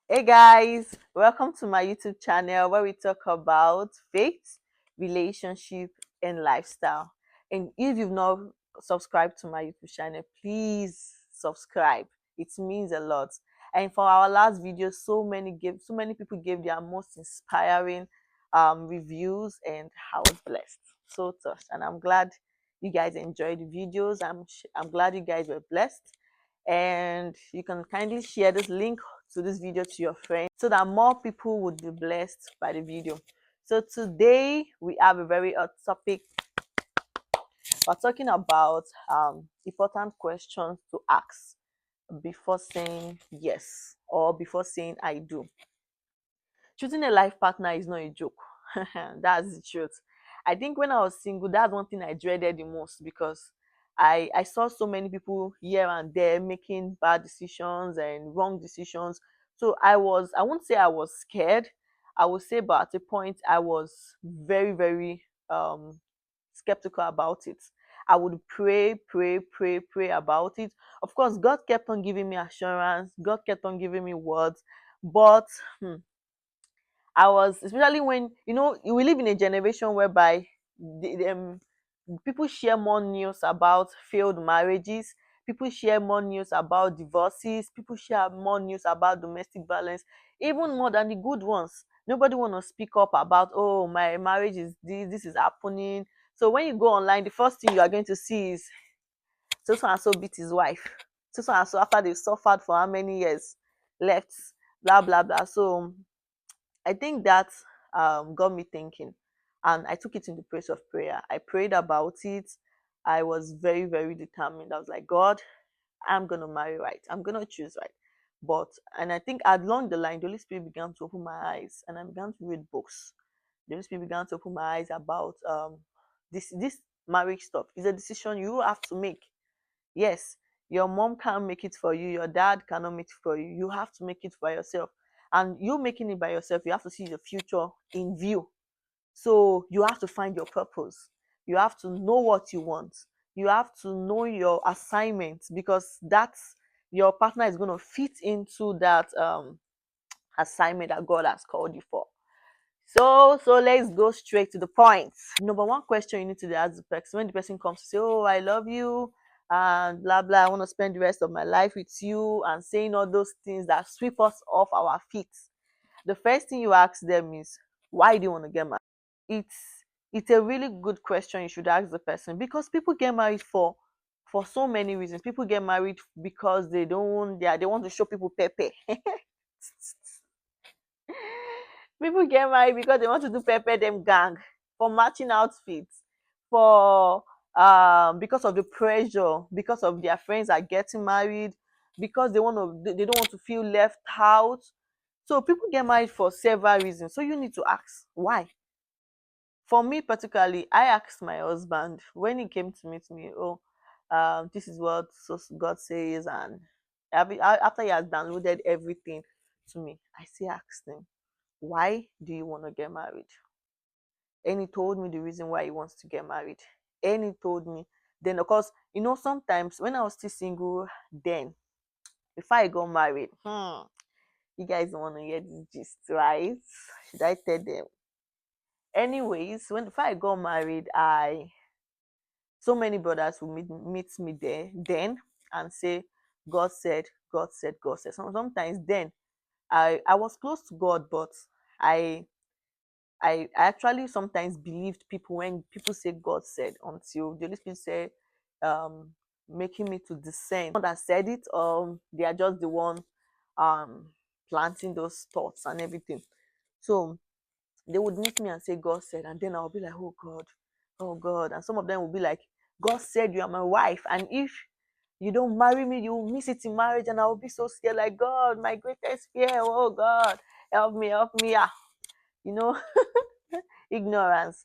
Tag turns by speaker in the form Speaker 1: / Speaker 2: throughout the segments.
Speaker 1: Hey guys, welcome to my YouTube channel where we talk about faith, relationship, and lifestyle. And if you've not subscribed to my YouTube channel, please subscribe. It means a lot. And for our last video, so many people gave their most inspiring reviews, and I was blessed, so touched. And I'm glad you guys enjoyed the videos. I'm glad you guys were blessed, and you can kindly share this link to this video to your friends so that more people would be blessed by the video. So today we have a very hot topic. We're talking about important questions to ask before saying yes or before saying I do. Choosing a life partner is not a joke. That's the truth. I think when I was single, that's one thing I dreaded the most, because I saw so many people here and there making bad decisions and wrong decisions. So I won't say I was scared. I would say, but at a point I was very, very skeptical about it. I would pray about it. Of course, God kept on giving me assurance. God kept on giving me words, but I was, especially when we live in a generation whereby people share more news about failed marriages, people share more news about divorces, people share more news about domestic violence, even more than the good ones. Nobody want to speak up about, oh, my marriage is this is happening. So when you go online, the first thing you are going to see is so and so beat his wife, so and so after they suffered for how many years left, blah blah blah. So I think that got me thinking, and I took it in the place of prayer. I prayed about it. I was very, very determined. I was like, God, I'm gonna marry right. I'm gonna choose right. But and I think along the line, the Holy Spirit began to open my eyes, and I began to read books. The Holy Spirit began to open my eyes about this marriage stuff. It's a decision you have to make. Yes, your mom can't make it for you, your dad cannot make it for you. You have to make it by yourself. And you making it by yourself, you have to see the future in view. So you have to find your purpose. You have to know what you want. You have to know your assignment, because that's your partner is going to fit into that assignment that God has called you for. So let's go straight to the point. Number one question you need to ask the person when the person comes to say, oh, I love you and blah blah, I want to spend the rest of my life with you, and saying all those things that sweep us off our feet. The first thing you ask them is, why do you want to get married? It's a really good question you should ask the person, because people get married for so many reasons. People get married because they want to show people pepe. People get married because they want to do pepper them gang, for matching outfits, for because of the pressure, because of their friends are getting married, because they don't want to feel left out. So people get married for several reasons. So you need to ask why. For me particularly, I asked my husband when he came to meet me, oh, this is what God says, and after he has downloaded everything to me, I still asked him, why do you want to get married? And he told me the reason why he wants to get married. And he told me, then of course, sometimes when I was still single, then before I got married, you guys don't want to hear this gist, right? Should I tell them? Anyways, when before I got married, I so many brothers will meet me there then and say, God said, God said, God said. Sometimes then I was close to God, but I I actually sometimes believed people when people say God said, until the Holy Spirit said, um, making me to discern that said it, they are just the one um planting those thoughts and everything. So they would meet me and say God said, and then I'll be like, oh God. And some of them will be like, God said you are my wife, and if you don't marry me, you will miss it in marriage. And I will be so scared, like, God, my greatest fear, oh God, help me. You know, ignorance.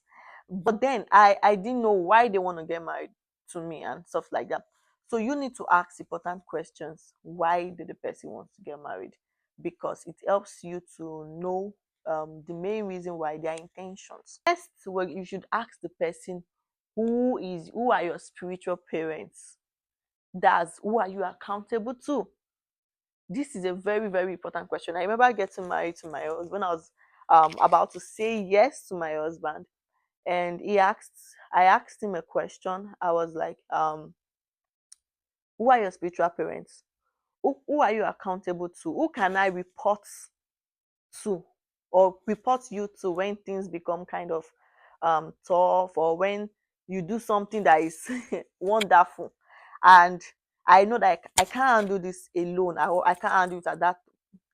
Speaker 1: But then I didn't know why they want to get married to me and stuff like that. So you need to ask important questions. Why did the person want to get married? Because it helps you to know the main reason why, their intentions. Next, well, you should ask the person, who are your spiritual parents? That's who are you accountable to? This is a very, very important question. I remember getting married to my husband when I was about to say yes to my husband, and I asked him a question. I was like, who are your spiritual parents? Who are you accountable to? Who can I report to or report you to when things become kind of tough, or when you do something that is wonderful? And I know that I can't handle this alone. I can't handle it at that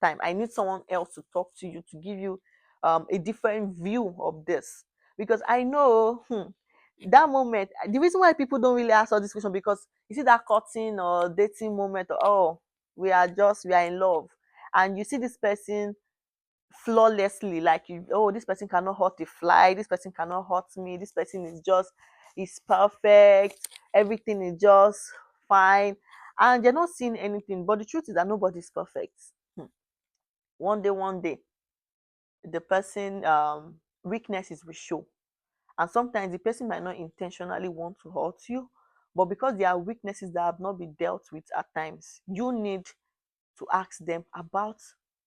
Speaker 1: time. I need someone else to talk to you, to give you a different view of this, because I know that moment. The reason why people don't really ask all this question, because you see that courting or dating moment, oh, we are in love, and you see this person flawlessly, like, you, oh, this person cannot hurt a fly, this person cannot hurt me, this person is perfect, everything is just fine, and you're not seeing anything. But the truth is that nobody's perfect. One day the person weaknesses will show, and sometimes the person might not intentionally want to hurt you, but because there are weaknesses that have not been dealt with at times, you need to ask them about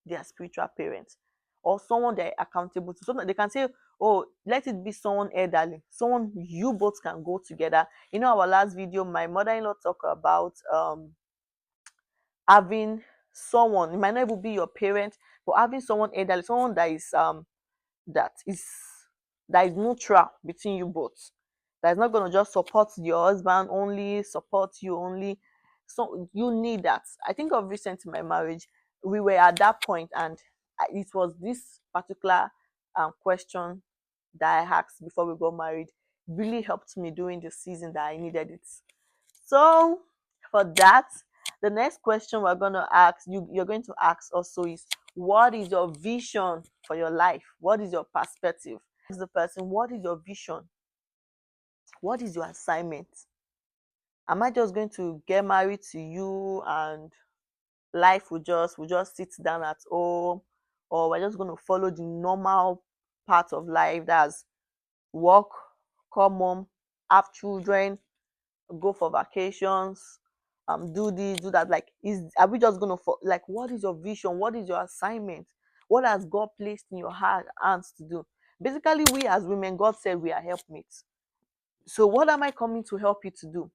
Speaker 1: their spiritual parents or someone they're accountable to. Sometimes they can say, oh, let it be someone elderly, someone you both can go together. You know, our last video, my mother-in-law talked about having someone, it might not even be your parent, but having someone elderly, someone that is that is neutral between you both, that is not going to just support your husband only, support you only. So you need that. I think of recent in my marriage, we were at that point, and it was this particular question that I asked before we got married really helped me during the season that I needed it. So for that, the next question we're going to ask you, you're going to ask also, is what is your vision for your life? What is your perspective? Ask the person, what is your vision? What is your assignment? Am I just going to get married to you and life will just sit down at home, or we're just going to follow the normal part of life, that's work, come home, have children, go for vacations, do this, do that? Like, are we just gonna like, what is your vision? What is your assignment? What has God placed in your hands to do? Basically, we as women, God said we are helpmates. So what am I coming to help you to do?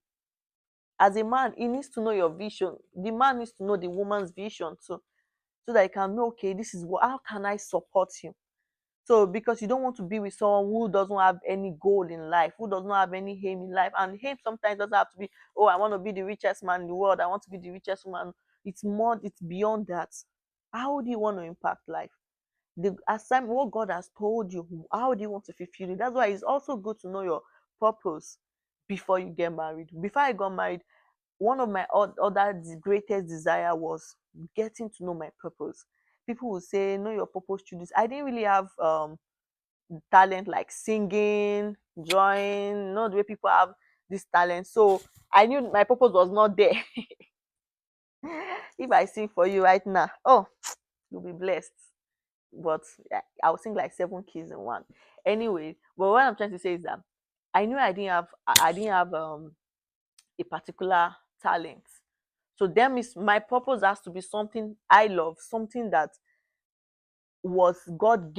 Speaker 1: As a man, he needs to know your vision. The man needs to know the woman's vision too, so that he can know, okay, this is what, how can I support you? So, because you don't want to be with someone who doesn't have any goal in life, who does not have any aim in life. And aim sometimes doesn't have to be, oh, I want to be the richest man in the world, I want to be the richest woman. It's more, it's beyond that. How do you want to impact life? The assignment, what God has told you, how do you want to fulfill it? That's why it's also good to know your purpose before you get married. Before I got married, one of my other greatest desire was getting to know my purpose. People will say, know your purpose through this. I didn't really have talent like singing, drawing, not the way people have this talent. So I knew my purpose was not there. If I sing for you right now, oh, you'll be blessed. But I'll sing like 7 keys in one. Anyway, but what I'm trying to say is that I knew I didn't have a particular talent. So them is my purpose has to be something I love, something that was God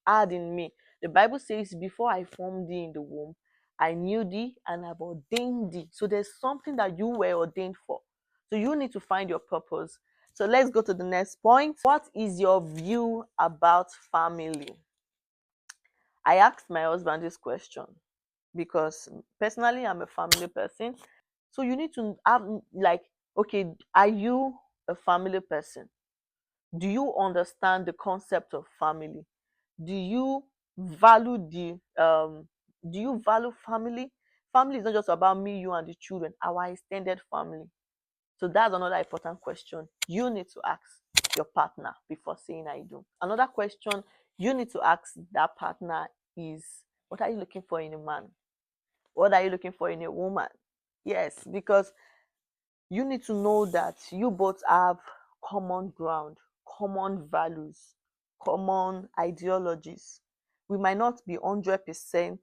Speaker 1: had in me. The Bible says, before I formed thee in the womb, I knew thee and I've ordained thee. So there's something that you were ordained for. So you need to find your purpose. So let's go to the next point. What is your view about family? I asked my husband this question because personally I'm a family person. So you need to have, like, okay, are you a family person? Do you understand the concept of family? Do you value do you value family? Family is not just about me, you, and the children, our extended family. So that's another important question you need to ask your partner before saying I do. Another question you need to ask that partner is, what are you looking for in a man? What are you looking for in a woman? Yes, because you need to know that you both have common ground, common values, common ideologies. We might not be 100%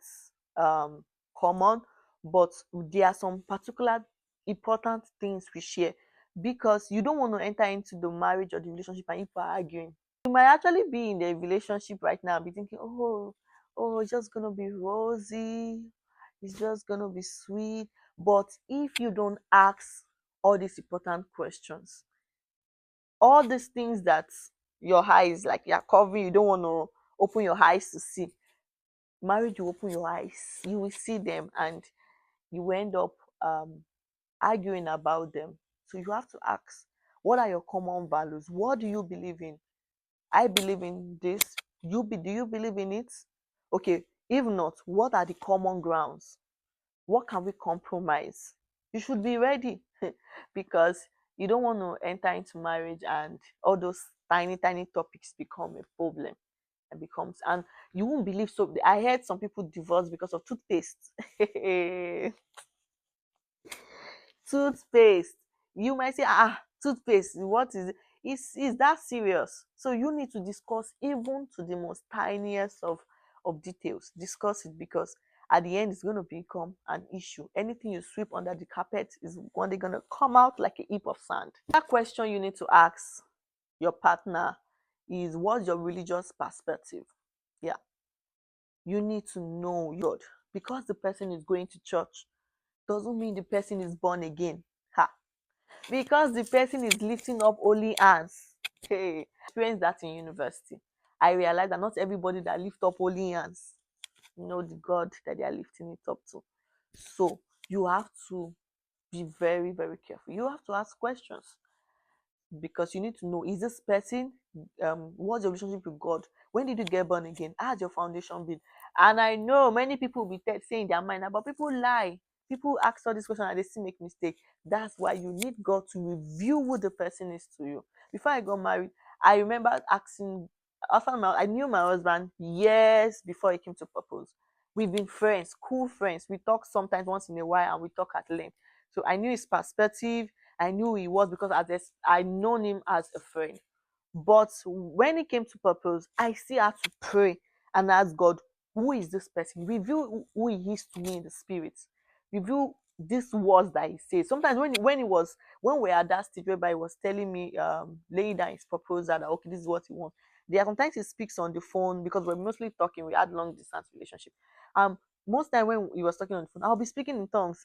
Speaker 1: um, common, but there are some particular important things we share. because you don't want to enter into the marriage or the relationship and people are arguing. You might actually be in the relationship right now, be thinking, oh, it's just gonna be rosy, it's just gonna be sweet. But if you don't ask all these important questions, all these things that your eyes, like you're covering, you don't want to open your eyes to see. Marriage will open your eyes, you will see them, and you end up arguing about them. So you have to ask, what are your common values? What do you believe in? I believe in this. Do you believe in it? Okay, if not, what are the common grounds? What can we compromise? You should be ready because you don't want to enter into marriage and all those tiny, tiny topics become a problem and becomes, and you won't believe. So I heard some people divorce because of toothpaste. Toothpaste. You might say, toothpaste, what is it? Is that serious? So you need to discuss even to the most tiniest of details. Discuss it because at the end it's going to become an issue. Anything you sweep under the carpet is one day going to come out like a heap of sand. That question you need to ask your partner is, what's your religious perspective? Yeah, you need to know your God. Because the person is going to church doesn't mean the person is born again. Ha. Because the person is lifting up holy hands. Hey, I experienced that in university. I realized that not everybody that lift up holy hands know the God that they are lifting it up to. So you have to be very, very careful. You have to ask questions because you need to know, is this person, what's your relationship with God? When did you get born again? How has your foundation been? And I know many people will be saying their mind, but people lie. People ask all these questions and they still make mistake. That's why you need God to reveal who the person is to you. Before I got married, I remember asking, I knew my husband years before he came to propose. We've been friends, cool friends. We talk sometimes once in a while and we talk at length. So I knew his perspective. I knew he was because I known him as a friend. But when it came to propose, I still had to pray and ask God, who is this person? Reveal who he is to me in the spirit. Reveal these words that he says. Sometimes when we were at that stage whereby he was telling me, laying down his proposal that okay, this is what he wants. There are sometimes he speaks on the phone because we're mostly talking. We had long distance relationship. Most time when he was talking on the phone, I'll be speaking in tongues.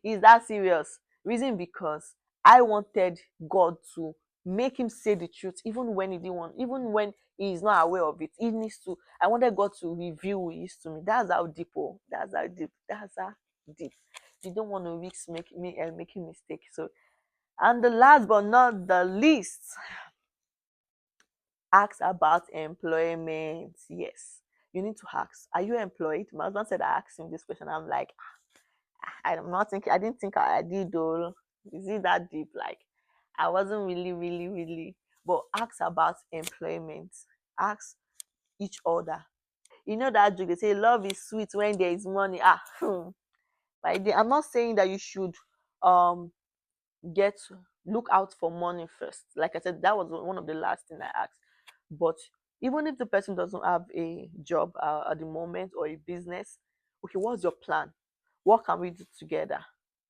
Speaker 1: Is that serious? Reason because I wanted God to make him say the truth, even when he didn't want, even when he is not aware of it. He needs to. I wanted God to reveal who he is to me. That's how deep. Oh, that's how deep. That's how deep. You don't want to risk making mistake. So, and the last but not the least, ask about employment. Yes, you need to ask. Are you employed? My husband said I asked him this question. I'm like, I'm not thinking. I didn't think I did though. Is it that deep? Like, I wasn't really, really, really. But ask about employment. Ask each other. You know that joke, they say love is sweet when there is money. I'm not saying that you should um get look out for money first. Like I said, that was one of the last thing I asked. But even if the person doesn't have a job at the moment or a business, okay, what's your plan? What can we do together?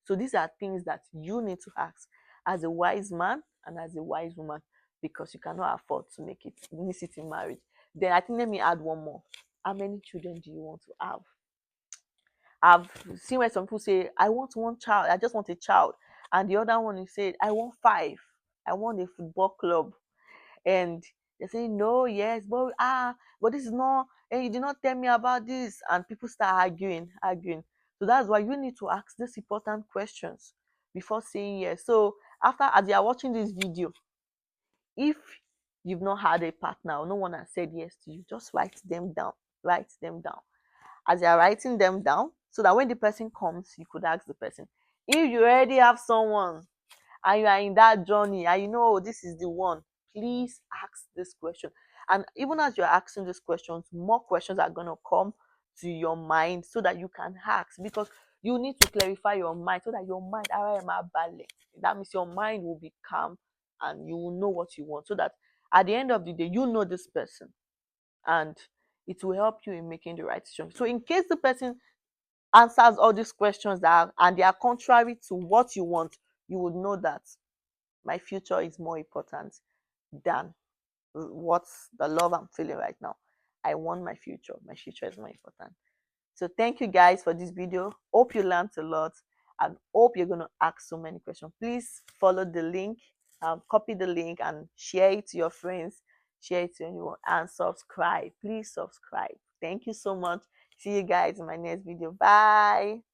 Speaker 1: So these are things that you need to ask as a wise man and as a wise woman, because you cannot afford to miss it in marriage. Then I think, let me add one more. How many children do you want to have? I've seen where some people say, I want one child, I just want a child. And the other one is said, I want five. I want a football club. And they say, no, yes, but this is not, and you did not tell me about this. And people start arguing. So that's why you need to ask these important questions before saying yes. So after, as you are watching this video, if you've not had a partner or no one has said yes to you, just write them down. Write them down as you're writing them down, so that when the person comes, you could ask the person. If you already have someone and you are in that journey and you know, oh, this is the one, please ask this question. And even as you're asking these questions, more questions are going to come to your mind so that you can ask, because you need to clarify your mind so that your mind, that means your mind will be calm and you will know what you want, so that at the end of the day, you know this person and it will help you in making the right decision. So in case the person answers all these questions and they are contrary to what you want, you would know that my future is more important than what's the love I'm feeling right now. I want my future. My future is more important. So thank you guys for this video. Hope you learned a lot and hope you're going to ask so many questions. Please follow the link, copy the link and share it to your friends, share it to anyone, and subscribe. Please subscribe. Thank you so much. See you guys in my next video. Bye.